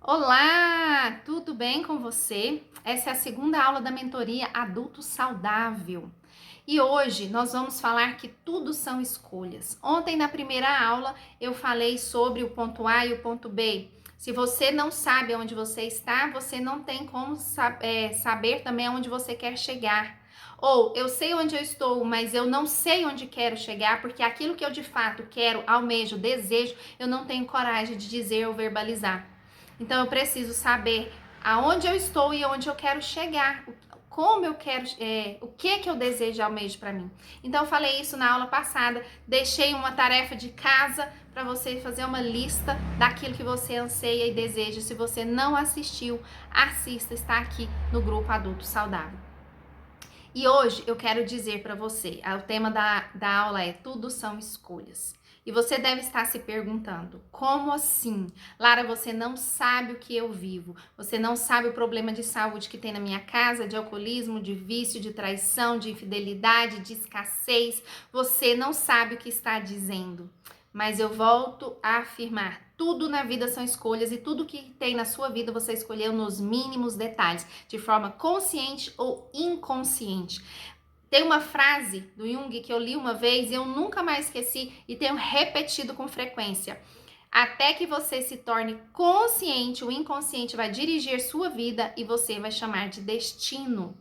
Olá, tudo bem com você? Essa é a segunda aula da mentoria Adulto Saudável. E hoje nós vamos falar que tudo são escolhas. Ontem, na primeira aula, eu falei sobre o ponto A e o ponto B. Se você não sabe onde você está, você não tem como saber também aonde você quer chegar. Ou eu sei onde eu estou, mas eu não sei onde quero chegar, porque aquilo que eu de fato quero, almejo, desejo, eu não tenho coragem de dizer ou verbalizar. Então eu preciso saber aonde eu estou e aonde eu quero chegar, como eu quero, o que eu desejo e almejo para mim. Então eu falei isso na aula passada, deixei uma tarefa de casa para você fazer uma lista daquilo que você anseia e deseja. Se você não assistiu, assista, está aqui no grupo Adulto Saudável. E hoje eu quero dizer para você, o tema da aula é Tudo são escolhas. E você deve estar se perguntando, como assim? Lara, você não sabe o que eu vivo. Você não sabe o problema de saúde que tem na minha casa, de alcoolismo, de vício, de traição, de infidelidade, de escassez. Você não sabe o que está dizendo. Mas eu volto a afirmar, tudo na vida são escolhas e tudo que tem na sua vida você escolheu nos mínimos detalhes, de forma consciente ou inconsciente. Tem uma frase do Jung que eu li uma vez e eu nunca mais esqueci e tenho repetido com frequência. Até que você se torne consciente, o inconsciente vai dirigir sua vida e você vai chamar de destino.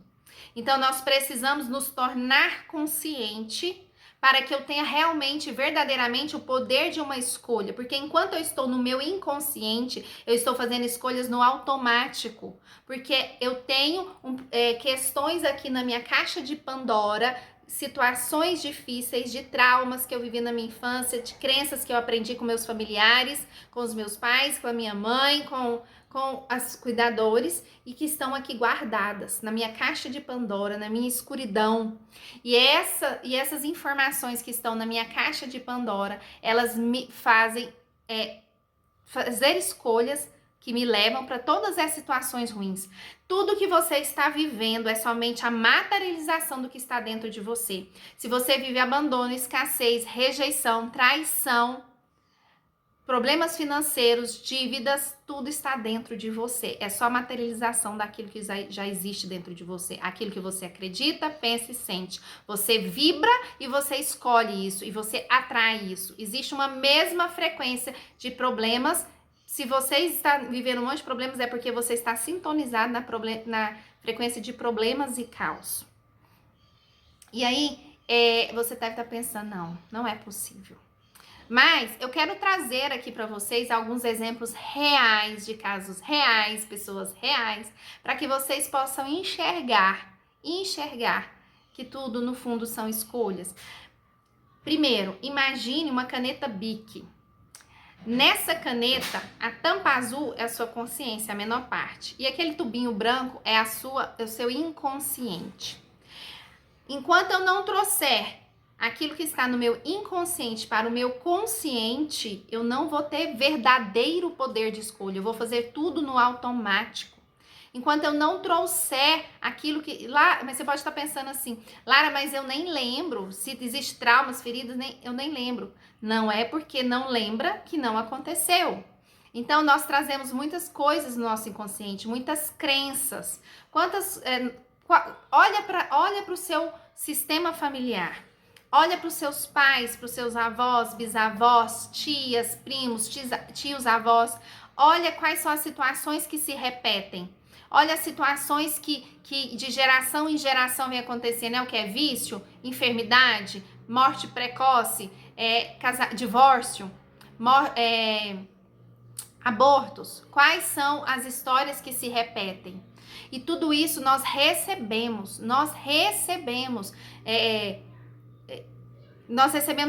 Então nós precisamos nos tornar consciente para que eu tenha realmente, verdadeiramente o poder de uma escolha. Porque enquanto eu estou no meu inconsciente, eu estou fazendo escolhas no automático. Porque eu tenho questões aqui na minha caixa de Pandora, situações difíceis, de traumas que eu vivi na minha infância, de crenças que eu aprendi com meus familiares, com os meus pais, com a minha mãe, com as cuidadores e que estão aqui guardadas na minha caixa de Pandora, na minha escuridão. E essas informações que estão na minha caixa de Pandora, elas me fazem fazer escolhas que me levam para todas as situações ruins. Tudo que você está vivendo é somente a materialização do que está dentro de você. Se você vive abandono, escassez, rejeição, traição, problemas financeiros, dívidas, tudo está dentro de você. É só a materialização daquilo que já existe dentro de você. Aquilo que você acredita, pensa e sente. Você vibra e você escolhe isso. E você atrai isso. Existe uma mesma frequência de problemas. Se você está vivendo um monte de problemas, é porque você está sintonizado na frequência de problemas e caos. E aí, você deve estar pensando, não é possível. Mas eu quero trazer aqui para vocês alguns exemplos reais de casos reais, pessoas reais, para que vocês possam enxergar que tudo no fundo são escolhas. Primeiro, imagine uma caneta Bic. Nessa caneta, a tampa azul é a sua consciência, a menor parte, e aquele tubinho branco é o seu inconsciente. Enquanto eu não trouxer aquilo que está no meu inconsciente para o meu consciente, eu não vou ter verdadeiro poder de escolha. Eu vou fazer tudo no automático. Enquanto eu não trouxer aquilo que... Mas você pode estar pensando assim, Lara, mas eu nem lembro. Se existe traumas, feridas, eu nem lembro. Não é porque não lembra que não aconteceu. Então, nós trazemos muitas coisas no nosso inconsciente, muitas crenças. Olha para o seu sistema familiar. Olha para os seus pais, para os seus avós, bisavós, tias, primos, tios, avós. Olha quais são as situações que se repetem. Olha as situações que de geração em geração vem acontecendo. É o que é vício, enfermidade, morte precoce, divórcio, abortos. Quais são as histórias que se repetem? E tudo isso nós recebemos. Nós recebemos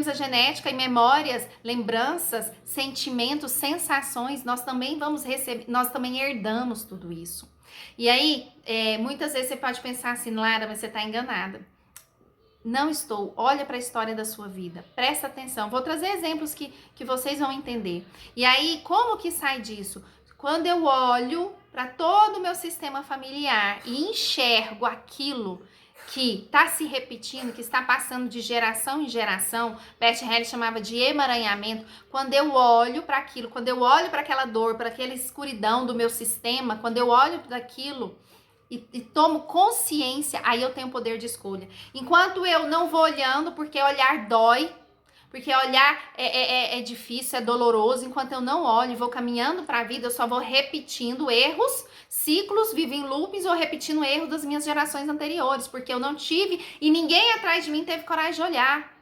a genética e memórias, lembranças, sentimentos, sensações. Nós também vamos receber, nós também herdamos tudo isso. E aí, muitas vezes você pode pensar assim, Lara, mas você está enganada. Não estou. Olha para a história da sua vida. Presta atenção. Vou trazer exemplos que vocês vão entender. E aí, como que sai disso? Quando eu olho para todo o meu sistema familiar e enxergo aquilo, que está se repetindo, que está passando de geração em geração, Bert Hellinger chamava de emaranhamento. Quando eu olho para aquilo, quando eu olho para aquela dor, para aquela escuridão do meu sistema, quando eu olho para aquilo e tomo consciência, aí eu tenho poder de escolha. Enquanto eu não vou olhando, porque olhar dói, porque olhar é difícil, é doloroso. Enquanto eu não olho e vou caminhando para a vida, eu só vou repetindo erros, ciclos, vivo em loopings ou repetindo erros das minhas gerações anteriores, porque eu não tive e ninguém atrás de mim teve coragem de olhar.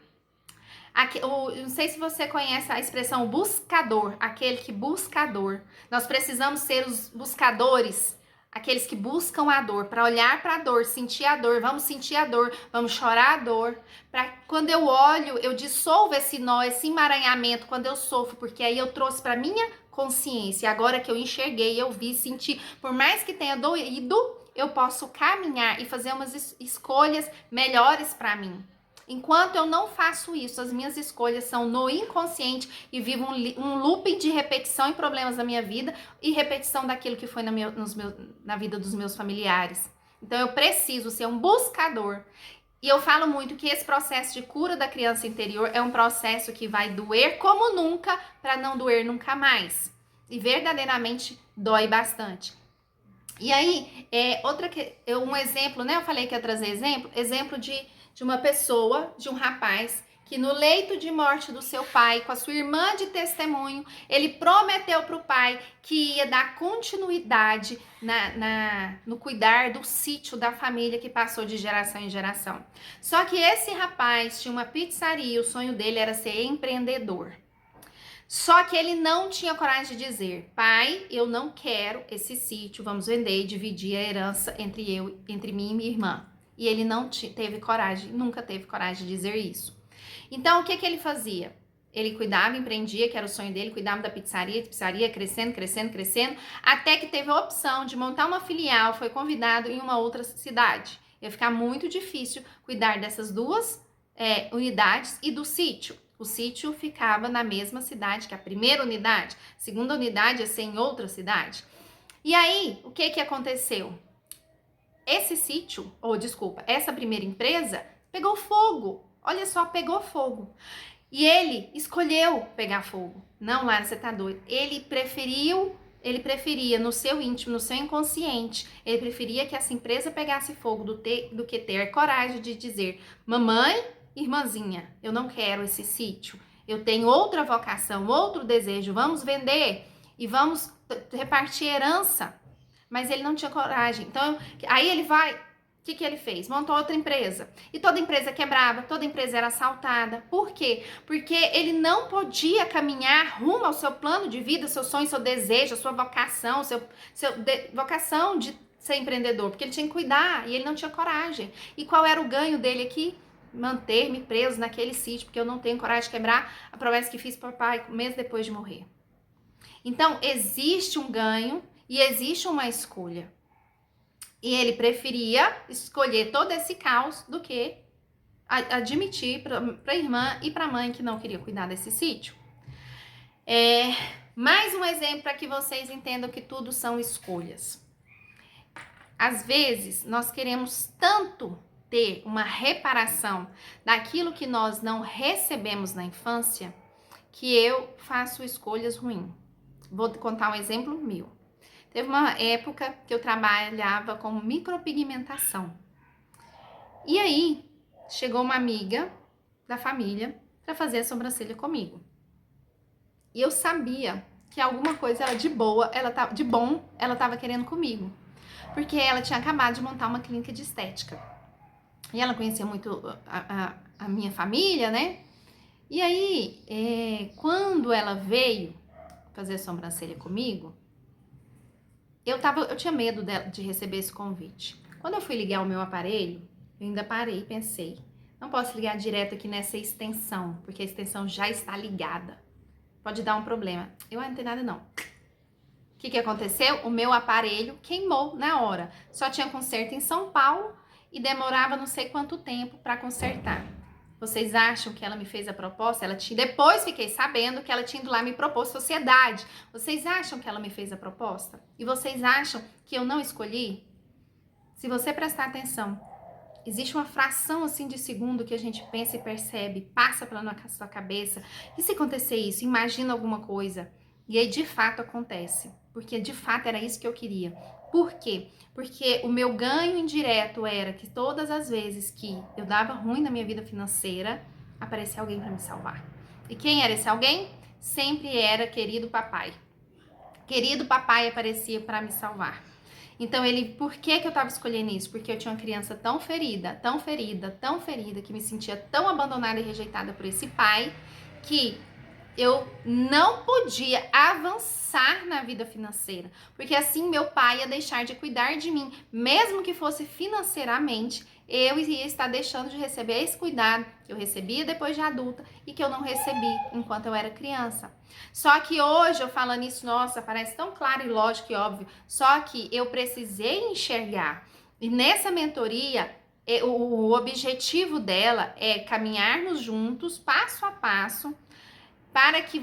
Não sei se você conhece a expressão buscador, aquele que buscador. Nós precisamos ser os buscadores, aqueles que buscam a dor, para olhar para a dor, sentir a dor, vamos sentir a dor, vamos chorar a dor. Para quando eu olho, eu dissolvo esse nó, esse emaranhamento, quando eu sofro, porque aí eu trouxe para minha consciência. Agora que eu enxerguei, eu vi, senti, por mais que tenha doído, eu posso caminhar e fazer umas escolhas melhores para mim. Enquanto eu não faço isso, as minhas escolhas são no inconsciente e vivo um looping de repetição e problemas da minha vida e repetição daquilo que foi na vida dos meus familiares. Então eu preciso ser um buscador. E eu falo muito que esse processo de cura da criança interior é um processo que vai doer como nunca, para não doer nunca mais. E verdadeiramente dói bastante. E aí, um exemplo, né? Eu falei que ia trazer exemplo de uma pessoa, de um rapaz, que no leito de morte do seu pai, com a sua irmã de testemunho, ele prometeu para o pai que ia dar continuidade no cuidar do sítio da família que passou de geração em geração. Só que esse rapaz tinha uma pizzaria, o sonho dele era ser empreendedor. Só que ele não tinha coragem de dizer: pai, eu não quero esse sítio, vamos vender e dividir a herança entre mim e minha irmã. E ele não teve coragem, nunca teve coragem de dizer isso. Então, o que ele fazia? Ele cuidava, empreendia, que era o sonho dele, cuidava da pizzaria, crescendo, até que teve a opção de montar uma filial, foi convidado em uma outra cidade. Ia ficar muito difícil cuidar dessas duas unidades e do sítio. O sítio ficava na mesma cidade que a primeira unidade, a segunda unidade ia ser em outra cidade. E aí, o que aconteceu? Essa primeira empresa pegou fogo. Olha só, pegou fogo. E ele escolheu pegar fogo. Não, Lara, você tá doido. Ele preferia no seu íntimo, no seu inconsciente, ele preferia que essa empresa pegasse fogo do que ter coragem de dizer: mamãe, irmãzinha, eu não quero esse sítio. Eu tenho outra vocação, outro desejo. Vamos vender e vamos repartir herança. Mas ele não tinha coragem. Então, aí ele vai... O que ele fez? Montou outra empresa. E toda empresa quebrava, toda empresa era assaltada. Por quê? Porque ele não podia caminhar rumo ao seu plano de vida, seu sonho, seu desejo, a sua vocação, vocação de ser empreendedor. Porque ele tinha que cuidar e ele não tinha coragem. E qual era o ganho dele aqui? Manter-me preso naquele sítio, porque eu não tenho coragem de quebrar a promessa que fiz para o pai meses depois de morrer. Então, existe um ganho e existe uma escolha. E ele preferia escolher todo esse caos do que admitir para a irmã e para a mãe que não queria cuidar desse sítio. Mais um exemplo para que vocês entendam que tudo são escolhas. Às vezes, nós queremos tanto ter uma reparação daquilo que nós não recebemos na infância, que eu faço escolhas ruins. Vou contar um exemplo meu. Teve uma época que eu trabalhava com micropigmentação. E aí, chegou uma amiga da família para fazer a sobrancelha comigo. E eu sabia que alguma coisa era de bom, ela estava querendo comigo. Porque ela tinha acabado de montar uma clínica de estética. E ela conhecia muito a minha família, né? E aí, quando ela veio fazer a sobrancelha comigo, eu tinha medo de receber esse convite. Quando eu fui ligar o meu aparelho, eu ainda parei e pensei: não posso ligar direto aqui nessa extensão, porque a extensão já está ligada. Pode dar um problema. Eu não tenho nada não. O que aconteceu? O meu aparelho queimou na hora. Só tinha conserto em São Paulo e demorava não sei quanto tempo para consertar. Vocês acham que ela me fez a proposta? Depois fiquei sabendo que ela tinha ido lá me propor sociedade. Vocês acham que ela me fez a proposta? E vocês acham que eu não escolhi? Se você prestar atenção, existe uma fração assim de segundo que a gente pensa e percebe, passa pela nossa cabeça. E se acontecer isso? Imagina alguma coisa. E aí de fato acontece. Porque de fato era isso que eu queria. Por quê? Porque o meu ganho indireto era que todas as vezes que eu dava ruim na minha vida financeira, aparecia alguém para me salvar. E quem era esse alguém? Sempre era querido papai. Querido papai aparecia para me salvar. Então por que que eu estava escolhendo isso? Porque eu tinha uma criança tão ferida, tão ferida, tão ferida, que me sentia tão abandonada e rejeitada por esse pai, que eu não podia avançar na vida financeira, porque assim meu pai ia deixar de cuidar de mim, mesmo que fosse financeiramente, eu ia estar deixando de receber esse cuidado que eu recebia depois de adulta e que eu não recebi enquanto eu era criança. Só que hoje eu falando isso, nossa, parece tão claro e lógico e óbvio, só que eu precisei enxergar. E nessa mentoria, o objetivo dela é caminharmos juntos, passo a passo, para que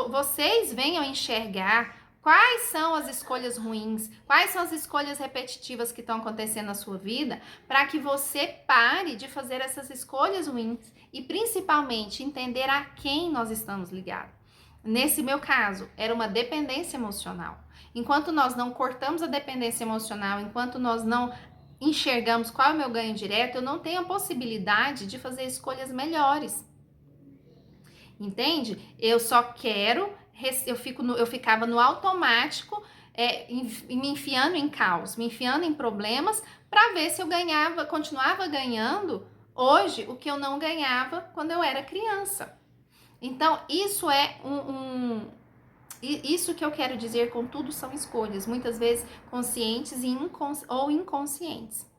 vocês venham enxergar quais são as escolhas ruins, quais são as escolhas repetitivas que estão acontecendo na sua vida, para que você pare de fazer essas escolhas ruins e principalmente entender a quem nós estamos ligados. Nesse meu caso, era uma dependência emocional. Enquanto nós não cortamos a dependência emocional, enquanto nós não enxergamos qual é o meu ganho direto, eu não tenho a possibilidade de fazer escolhas melhores. Entende? Eu só quero, eu ficava no automático, me enfiando em caos, me enfiando em problemas, para ver se eu ganhava, continuava ganhando hoje o que eu não ganhava quando eu era criança. Então, isso é isso que eu quero dizer com tudo são escolhas, muitas vezes conscientes ou inconscientes.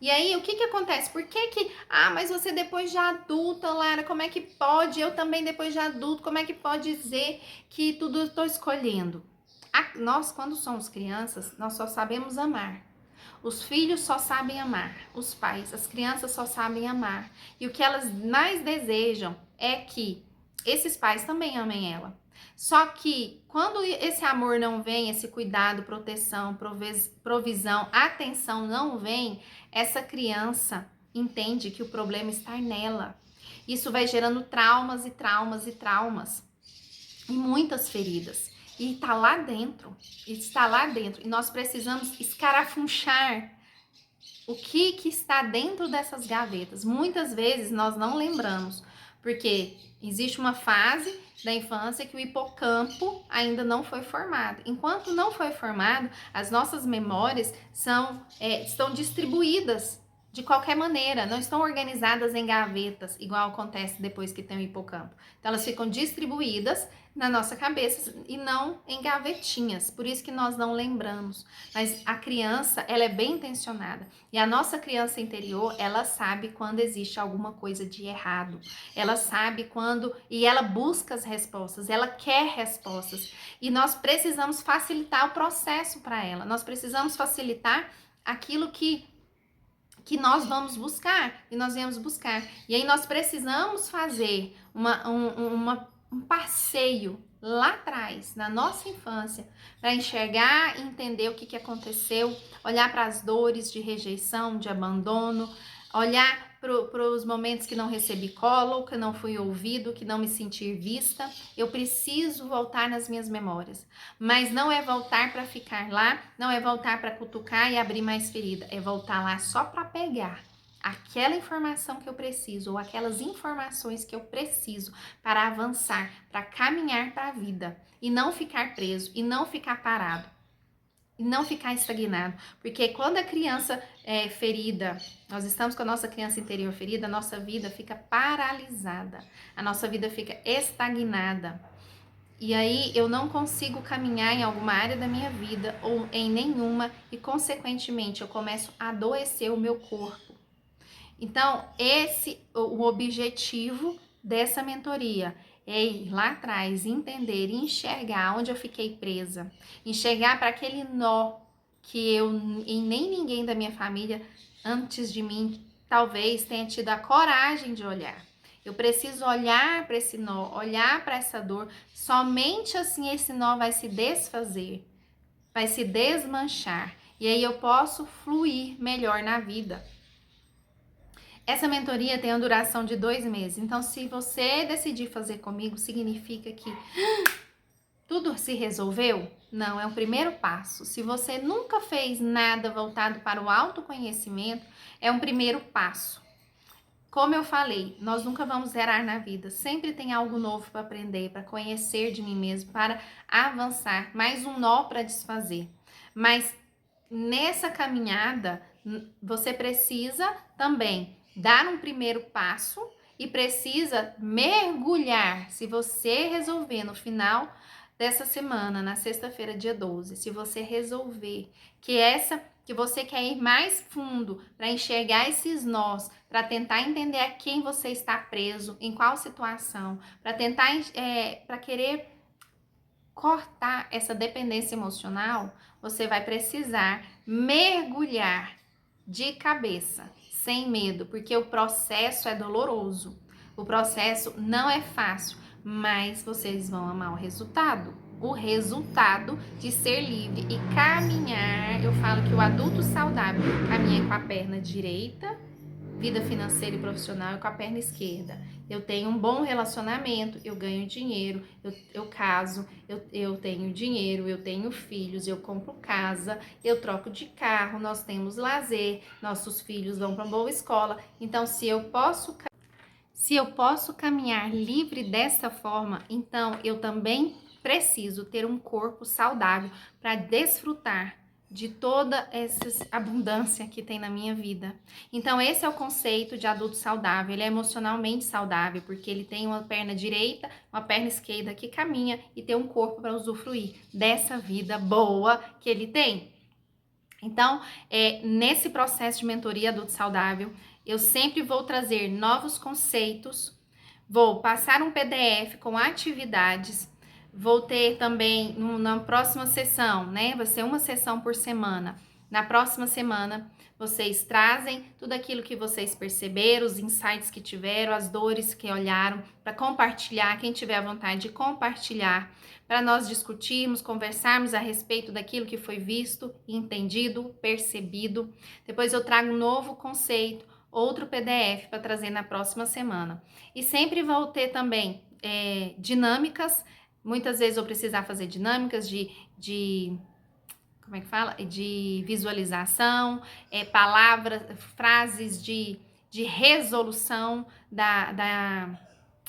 E aí, o que acontece? Por que mas você depois de adulta, Lara, como é que pode? Eu também depois de adulto, como é que pode dizer que tudo eu estou escolhendo? Nós, quando somos crianças, nós só sabemos amar. Os filhos só sabem amar, os pais, as crianças só sabem amar. E o que elas mais desejam é que esses pais também amem ela. Só que quando esse amor não vem, esse cuidado, proteção, provisão, atenção não vem, essa criança entende que o problema está nela. Isso vai gerando traumas e traumas e traumas. E muitas feridas. E está lá dentro. Está lá dentro. E nós precisamos escarafunchar o que está dentro dessas gavetas. Muitas vezes nós não lembramos, porque existe uma fase da infância que o hipocampo ainda não foi formado. Enquanto não foi formado, as nossas memórias estão distribuídas de qualquer maneira, não estão organizadas em gavetas, igual acontece depois que tem o hipocampo. Então, elas ficam distribuídas na nossa cabeça e não em gavetinhas. Por isso que nós não lembramos. Mas a criança, ela é bem intencionada. E a nossa criança interior, ela sabe quando existe alguma coisa de errado. Ela sabe quando... E ela busca as respostas, ela quer respostas. E nós precisamos facilitar o processo para ela. Nós precisamos facilitar aquilo que nós vamos buscar, e nós viemos buscar. E aí nós precisamos fazer um passeio lá atrás, na nossa infância, para enxergar e entender o que aconteceu, olhar para as dores de rejeição, de abandono, olhar para os momentos que não recebi colo, que não fui ouvido, que não me senti vista. Eu preciso voltar nas minhas memórias. Mas não é voltar para ficar lá, não é voltar para cutucar e abrir mais ferida. É voltar lá só para pegar aquela informação que eu preciso, ou aquelas informações que eu preciso para avançar, para caminhar para a vida. E não ficar preso, e não ficar parado. E não ficar estagnado, porque quando a criança é ferida, nós estamos com a nossa criança interior ferida, a nossa vida fica paralisada, a nossa vida fica estagnada. E aí eu não consigo caminhar em alguma área da minha vida ou em nenhuma e consequentemente eu começo a adoecer o meu corpo. Então o objetivo dessa mentoria é ir lá atrás, entender e enxergar onde eu fiquei presa. Enxergar para aquele nó que eu e nem ninguém da minha família antes de mim talvez tenha tido a coragem de olhar. Eu preciso olhar para esse nó, olhar para essa dor. Somente assim esse nó vai se desfazer, vai se desmanchar. E aí eu posso fluir melhor na vida. Essa mentoria tem a duração de 2 meses. Então, se você decidir fazer comigo, significa que tudo se resolveu? Não, é o primeiro passo. Se você nunca fez nada voltado para o autoconhecimento, é um primeiro passo. Como eu falei, nós nunca vamos zerar na vida. Sempre tem algo novo para aprender, para conhecer de mim mesmo, para avançar. Mais um nó para desfazer. Mas nessa caminhada, você precisa também dar um primeiro passo e precisa mergulhar. Se você resolver no final dessa semana, na sexta-feira, dia 12, se você resolver que você quer ir mais fundo para enxergar esses nós, para tentar entender a quem você está preso, em qual situação, para tentar, para querer cortar essa dependência emocional, você vai precisar mergulhar de cabeça, sem medo, porque o processo é doloroso. O processo não é fácil, mas vocês vão amar o resultado. O resultado de ser livre e caminhar. Eu falo que o adulto saudável caminha com a perna direita, vida financeira e profissional, e com a perna esquerda. Eu tenho um bom relacionamento, eu ganho dinheiro, eu caso, eu tenho dinheiro, eu tenho filhos, eu compro casa, eu troco de carro, nós temos lazer, nossos filhos vão para uma boa escola. Então, se eu posso caminhar livre dessa forma, então eu também preciso ter um corpo saudável para desfrutar de toda essa abundância que tem na minha vida. Então, esse é o conceito de adulto saudável. Ele é emocionalmente saudável, porque ele tem uma perna direita, uma perna esquerda que caminha e tem um corpo para usufruir dessa vida boa que ele tem. Então, nesse processo de mentoria adulto saudável, eu sempre vou trazer novos conceitos, vou passar um PDF com atividades, vou ter também na próxima sessão, né? Vai ser uma sessão por semana. Na próxima semana, vocês trazem tudo aquilo que vocês perceberam, os insights que tiveram, as dores que olharam, para compartilhar, quem tiver a vontade de compartilhar, para nós discutirmos, conversarmos a respeito daquilo que foi visto, entendido, percebido. Depois eu trago um novo conceito, outro PDF para trazer na próxima semana. E sempre vou ter também dinâmicas. Muitas vezes eu precisar fazer dinâmicas como é que fala? De visualização, palavras, frases de resolução da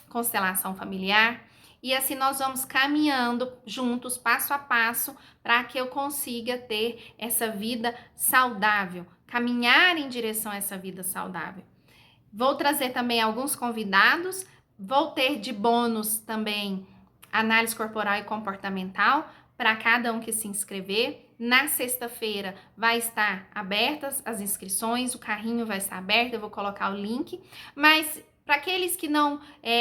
constelação familiar. E assim nós vamos caminhando juntos, passo a passo, para que eu consiga ter essa vida saudável, caminhar em direção a essa vida saudável. Vou trazer também alguns convidados, vou ter de bônus também análise corporal e comportamental para cada um que se inscrever. Na sexta-feira vai estar abertas as inscrições, o carrinho vai estar aberto, eu vou colocar o link, mas para aqueles que não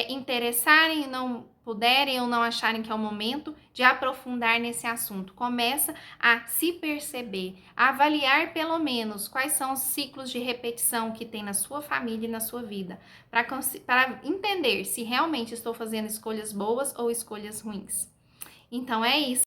interessarem, não puderem ou não acharem que é o momento de aprofundar nesse assunto, começa a se perceber, a avaliar pelo menos quais são os ciclos de repetição que tem na sua família e na sua vida, para entender se realmente estou fazendo escolhas boas ou escolhas ruins. Então é isso.